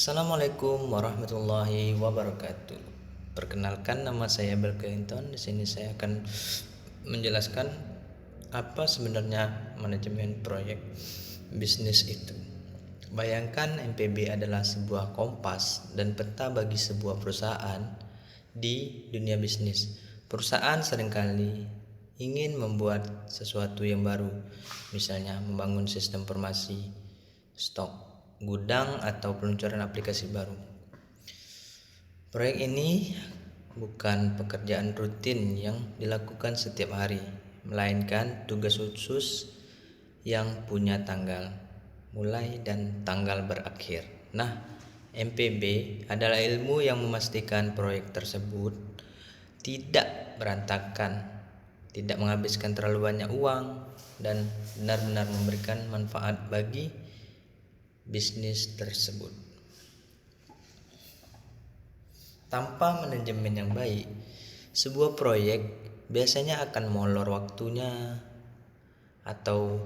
Assalamualaikum warahmatullahi wabarakatuh. Perkenalkan, nama saya Belkinton. Di sini saya akan menjelaskan apa sebenarnya manajemen proyek bisnis itu. Bayangkan MPB adalah sebuah kompas dan peta bagi sebuah perusahaan di dunia bisnis. Perusahaan seringkali ingin membuat sesuatu yang baru, misalnya membangun sistem informasi, stok, gudang, atau peluncuran aplikasi baru. Proyek ini bukan pekerjaan rutin yang dilakukan setiap hari, melainkan tugas khusus yang punya tanggal mulai dan tanggal berakhir. Nah, MPB adalah ilmu yang memastikan proyek tersebut tidak berantakan, tidak menghabiskan terlalu banyak uang, dan benar-benar memberikan manfaat bagi bisnis tersebut. Tanpa manajemen yang baik, sebuah proyek biasanya akan molor waktunya atau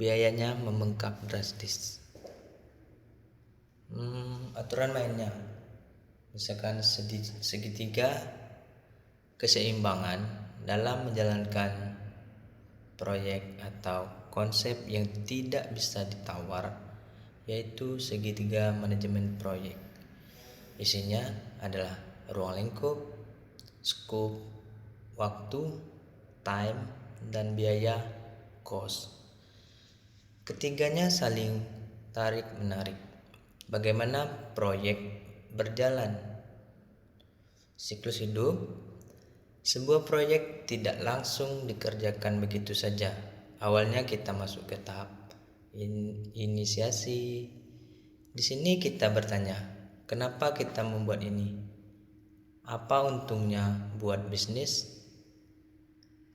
biayanya membengkak drastis. Aturan mainnya, misalkan segitiga keseimbangan dalam menjalankan proyek atau konsep yang tidak bisa ditawar, yaitu segitiga manajemen proyek. Isinya adalah ruang lingkup, scope, waktu, time, dan biaya, cost. Ketiganya saling tarik-menarik. Bagaimana proyek berjalan? Siklus hidup. Sebuah proyek tidak langsung dikerjakan begitu saja. Awalnya kita masuk ke tahap inisiasi. Di sini kita bertanya, kenapa kita membuat ini? Apa untungnya buat bisnis?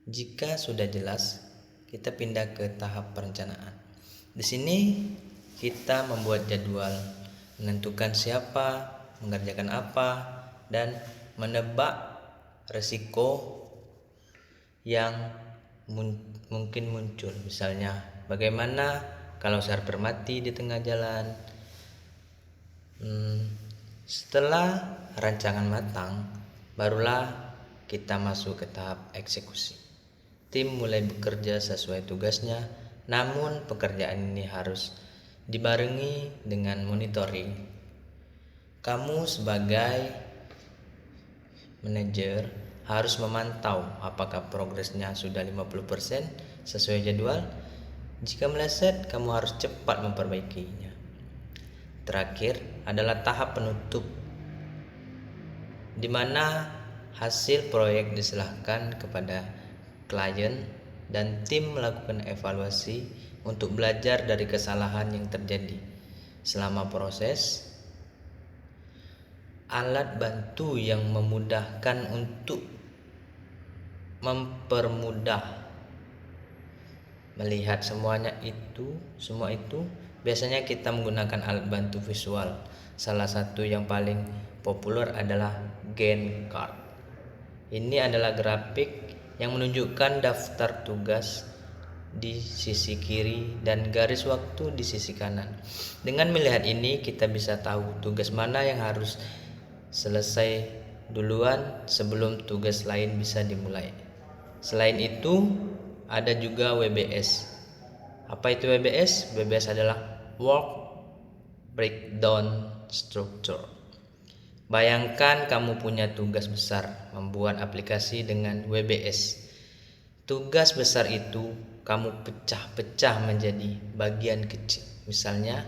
Jika sudah jelas, kita pindah ke tahap perencanaan. Di sini kita membuat jadwal, menentukan siapa, mengerjakan apa, dan menebak resiko yang mungkin muncul. Misalnya, bagaimana kalau server mati di tengah jalan? Setelah rancangan matang, barulah kita masuk ke tahap eksekusi. Tim mulai bekerja sesuai tugasnya, namun pekerjaan ini harus dibarengi dengan monitoring. Kamu sebagai manajer harus memantau apakah progresnya sudah 50% sesuai jadwal. Jika meleset, kamu harus cepat memperbaikinya. Terakhir adalah tahap penutup, di mana hasil proyek diserahkan kepada klien dan tim melakukan evaluasi untuk belajar dari kesalahan yang terjadi selama proses. Alat bantu yang memudahkan untuk mempermudah melihat semua itu biasanya kita menggunakan alat bantu visual. Salah satu yang paling populer adalah Gantt chart. Ini adalah grafik yang menunjukkan daftar tugas di sisi kiri dan garis waktu di sisi kanan. Dengan melihat ini, kita bisa tahu tugas mana yang harus selesai duluan sebelum tugas lain bisa dimulai. Selain itu, ada juga WBS. Apa itu WBS? WBS adalah Work Breakdown Structure. Bayangkan kamu punya tugas besar, membuat aplikasi dengan WBS. Tugas besar itu kamu pecah-pecah menjadi bagian kecil. Misalnya,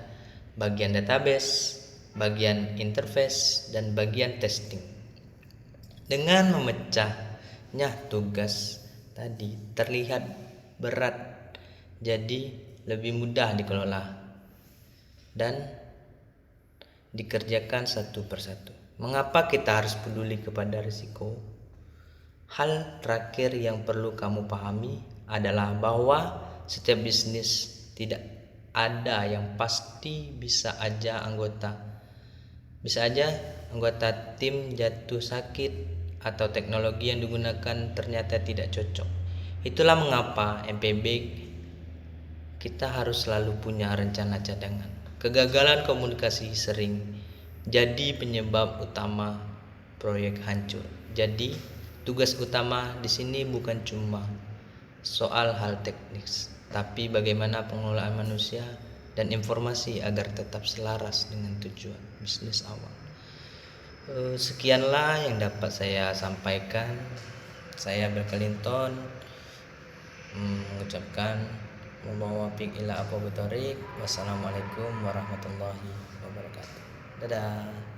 bagian database, bagian interface, dan bagian testing. Dengan memecahnya, tugas tadi terlihat berat, jadi lebih mudah dikelola dan dikerjakan satu persatu. Mengapa kita harus peduli kepada risiko? Hal terakhir yang perlu kamu pahami adalah bahwa setiap bisnis tidak ada yang pasti. Bisa aja anggota tim jatuh sakit atau teknologi yang digunakan ternyata tidak cocok. Itulah mengapa MPB kita harus selalu punya rencana cadangan. Kegagalan komunikasi sering jadi penyebab utama proyek hancur. Jadi tugas utama di sini bukan cuma soal hal teknis, tapi bagaimana pengelolaan manusia dan informasi agar tetap selaras dengan tujuan bisnis awal. Sekianlah yang dapat saya sampaikan. Saya Berkelinton mengucapkan wabillahi ila aqwamit thoriq. Wassalamualaikum warahmatullahi wabarakatuh. Dadah.